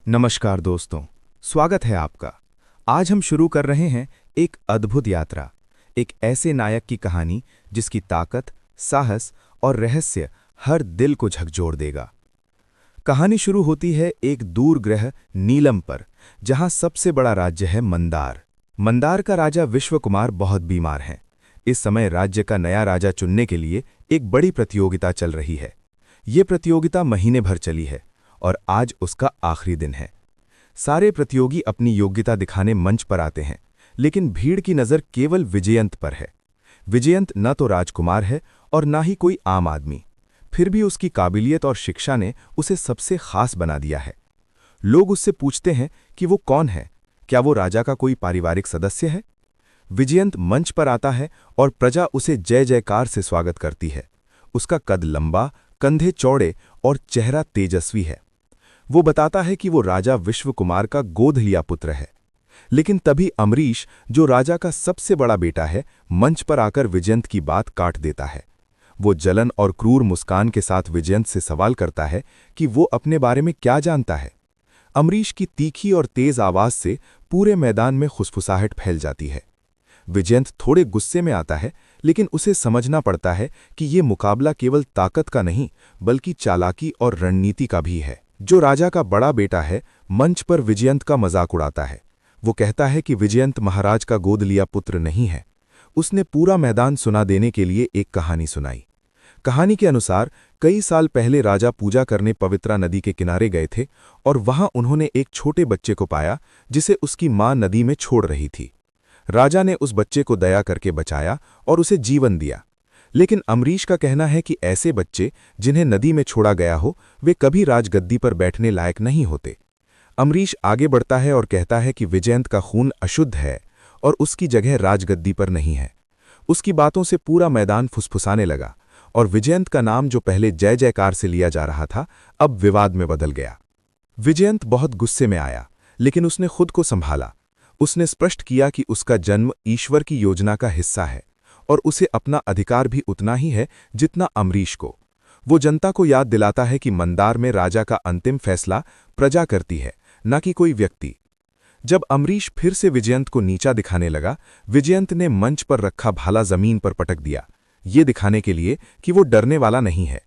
नमस्कार दोस्तों, स्वागत है आपका। आज हम शुरू कर रहे हैं एक अद्भुत यात्रा, एक ऐसे नायक की कहानी जिसकी ताकत, साहस और रहस्य हर दिल को झकझोर देगा। कहानी शुरू होती है एक दूर ग्रह नीलम पर, जहां सबसे बड़ा राज्य है मंदार। मंदार का राजा विश्वकुमार बहुत बीमार हैं। इस समय राज्य का नया राजा चुनने के लिए एक बड़ी प्रतियोगिता चल रही है। ये प्रतियोगिता महीने भर चली है और आज उसका आखिरी दिन है। सारे प्रतियोगी अपनी योग्यता दिखाने मंच पर आते हैं, लेकिन भीड़ की नज़र केवल विजयंत पर है। विजयंत न तो राजकुमार है और न ही कोई आम आदमी, फिर भी उसकी काबिलियत और शिक्षा ने उसे सबसे खास बना दिया है। लोग उससे पूछते हैं कि वो कौन है, क्या वो राजा का कोई पारिवारिक सदस्य है। विजयंत मंच पर आता है और प्रजा उसे जय जयकार से स्वागत करती है। उसका कद लंबा, कंधे चौड़े और चेहरा तेजस्वी है। वो बताता है कि वो राजा विश्वकुमार का गोद लिया पुत्र है। लेकिन तभी अमरीश, जो राजा का सबसे बड़ा बेटा है, मंच पर आकर विजयंत की बात काट देता है। वो जलन और क्रूर मुस्कान के साथ विजयंत से सवाल करता है कि वो अपने बारे में क्या जानता है। अमरीश की तीखी और तेज आवाज से पूरे मैदान में खुसफुसाहट फैल जाती है। विजयंत थोड़े गुस्से में आता है, लेकिन उसे समझना पड़ता है कि ये मुकाबला केवल ताकत का नहीं, बल्कि चालाकी और रणनीति का भी है। जो राजा का बड़ा बेटा है, मंच पर विजयंत का मजाक उड़ाता है। वो कहता है कि विजयंत महाराज का गोद लिया पुत्र नहीं है। उसने पूरा मैदान सुना देने के लिए एक कहानी सुनाई। कहानी के अनुसार कई साल पहले राजा पूजा करने पवित्रा नदी के किनारे गए थे और वहां उन्होंने एक छोटे बच्चे को पाया जिसे उसकी मां नदी में छोड़ रही थी। राजा ने उस बच्चे को दया करके बचाया और उसे जीवन दिया। लेकिन अमरीश का कहना है कि ऐसे बच्चे जिन्हें नदी में छोड़ा गया हो, वे कभी राजगद्दी पर बैठने लायक नहीं होते। अमरीश आगे बढ़ता है और कहता है कि विजयंत का खून अशुद्ध है और उसकी जगह राजगद्दी पर नहीं है। उसकी बातों से पूरा मैदान फुसफुसाने लगा और विजयंत का नाम, जो पहले जय जयकार से लिया जा रहा था, अब विवाद में बदल गया। विजयंत बहुत गुस्से में आया, लेकिन उसने खुद को संभाला। उसने स्पष्ट किया कि उसका जन्म ईश्वर की योजना का हिस्सा है और उसे अपना अधिकार भी उतना ही है जितना अमरीश को। वो जनता को याद दिलाता है कि मंदार में राजा का अंतिम फैसला प्रजा करती है, न कि कोई व्यक्ति। जब अमरीश फिर से विजयंत को नीचा दिखाने लगा, विजयंत ने मंच पर रखा भाला जमीन पर पटक दिया, ये दिखाने के लिए कि वो डरने वाला नहीं है।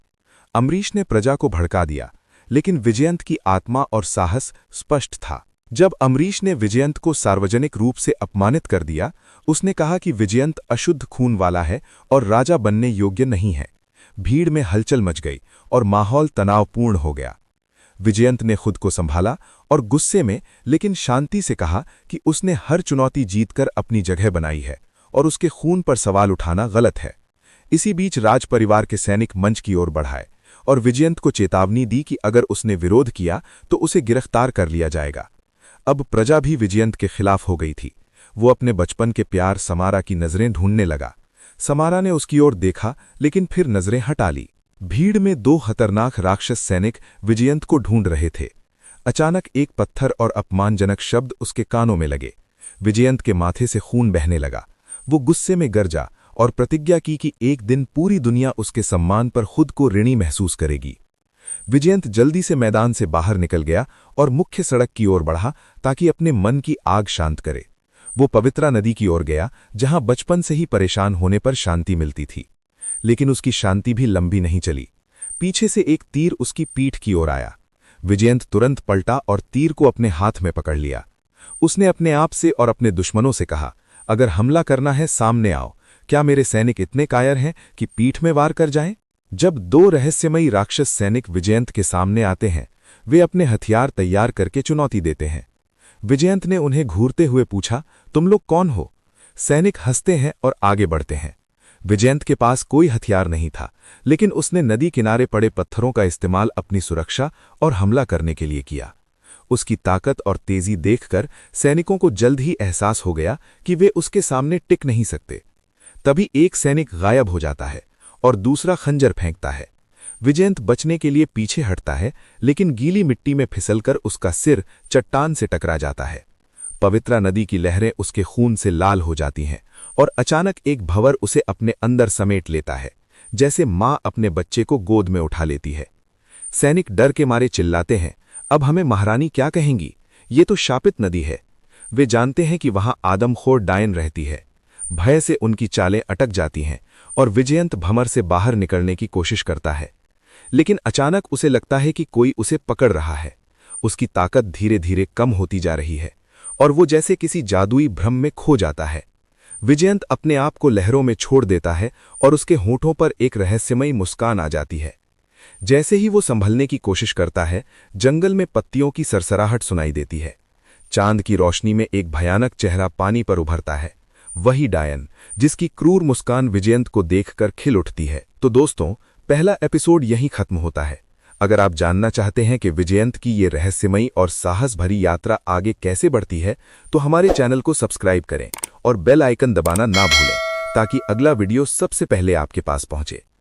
अमरीश ने प्रजा को भड़का दिया, लेकिन विजयंत की आत्मा और साहस स्पष्ट था। जब अमरीश ने विजयंत को सार्वजनिक रूप से अपमानित कर दिया, उसने कहा कि विजयंत अशुद्ध खून वाला है और राजा बनने योग्य नहीं है। भीड़ में हलचल मच गई और माहौल तनावपूर्ण हो गया। विजयंत ने खुद को संभाला और गुस्से में लेकिन शांति से कहा कि उसने हर चुनौती जीतकर अपनी जगह बनाई है और उसके खून पर सवाल उठाना गलत है। इसी बीच राज परिवार के सैनिक मंच की ओर बढ़ाए और विजयंत को चेतावनी दी कि अगर उसने विरोध किया तो उसे गिरफ्तार कर लिया जाएगा। अब प्रजा भी विजयंत के खिलाफ हो गई थी। वो अपने बचपन के प्यार समारा की नजरें ढूंढने लगा। समारा ने उसकी ओर देखा, लेकिन फिर नजरें हटा ली। भीड़ में दो खतरनाक राक्षस सैनिक विजयंत को ढूंढ रहे थे। अचानक एक पत्थर और अपमानजनक शब्द उसके कानों में लगे। विजयंत के माथे से खून बहने लगा। वो गुस्से में गरजा और प्रतिज्ञा की कि एक दिन पूरी दुनिया उसके सम्मान पर खुद को ऋणी महसूस करेगी। विजयंत जल्दी से मैदान से बाहर निकल गया और मुख्य सड़क की ओर बढ़ा ताकि अपने मन की आग शांत करे। वो पवित्रा नदी की ओर गया, जहां बचपन से ही परेशान होने पर शांति मिलती थी। लेकिन उसकी शांति भी लंबी नहीं चली। पीछे से एक तीर उसकी पीठ की ओर आया। विजयंत तुरंत पलटा और तीर को अपने हाथ में पकड़ लिया। उसने अपने आप से और अपने दुश्मनों से कहा, अगर हमला करना है सामने आओ। क्या मेरे सैनिक इतने कायर हैं कि पीठ में वार कर जाएं? जब दो रहस्यमयी राक्षस सैनिक विजयंत के सामने आते हैं, वे अपने हथियार तैयार करके चुनौती देते हैं। विजयंत ने उन्हें घूरते हुए पूछा, तुम लोग कौन हो? सैनिक हंसते हैं और आगे बढ़ते हैं। विजयंत के पास कोई हथियार नहीं था, लेकिन उसने नदी किनारे पड़े पत्थरों का इस्तेमाल अपनी सुरक्षा और हमला करने के लिए किया। उसकी ताकत और तेजी देखकर सैनिकों को जल्द ही एहसास हो गया कि वे उसके सामने टिक नहीं सकते। तभी एक सैनिक गायब हो जाता है और दूसरा खंजर फेंकता है। विजयंत बचने के लिए पीछे हटता है, लेकिन गीली मिट्टी में फिसलकर उसका सिर चट्टान से टकरा जाता है। पवित्रा नदी की लहरें उसके खून से लाल हो जाती हैं और अचानक एक भंवर उसे अपने अंदर समेट लेता है, जैसे मां अपने बच्चे को गोद में उठा लेती है। सैनिक डर के मारे चिल्लाते हैं, अब हमें महारानी क्या कहेंगी? ये तो शापित नदी है। वे जानते हैं कि वहां आदमखोर डायन रहती है। भय से उनकी चालें अटक जाती हैं और विजयंत भंवर से बाहर निकलने की कोशिश करता है। लेकिन अचानक उसे लगता है कि कोई उसे पकड़ रहा है। उसकी ताकत धीरे धीरे कम होती जा रही है और वो जैसे किसी जादुई भ्रम में खो जाता है। विजयंत अपने आप को लहरों में छोड़ देता है और उसके होठों पर एक रहस्यमयी मुस्कान आ जाती है। जैसे ही वो संभलने की कोशिश करता है, जंगल में पत्तियों की सरसराहट सुनाई देती है। चांद की रोशनी में एक भयानक चेहरा पानी पर उभरता है, वही डायन जिसकी क्रूर मुस्कान विजयंत को देखकर खिल उठती है। तो दोस्तों, पहला एपिसोड यहीं खत्म होता है। अगर आप जानना चाहते हैं कि विजयंत की ये रहस्यमयी और साहस भरी यात्रा आगे कैसे बढ़ती है, तो हमारे चैनल को सब्सक्राइब करें और बेल आइकन दबाना ना भूलें ताकि अगला वीडियो सबसे पहले आपके पास पहुंचे।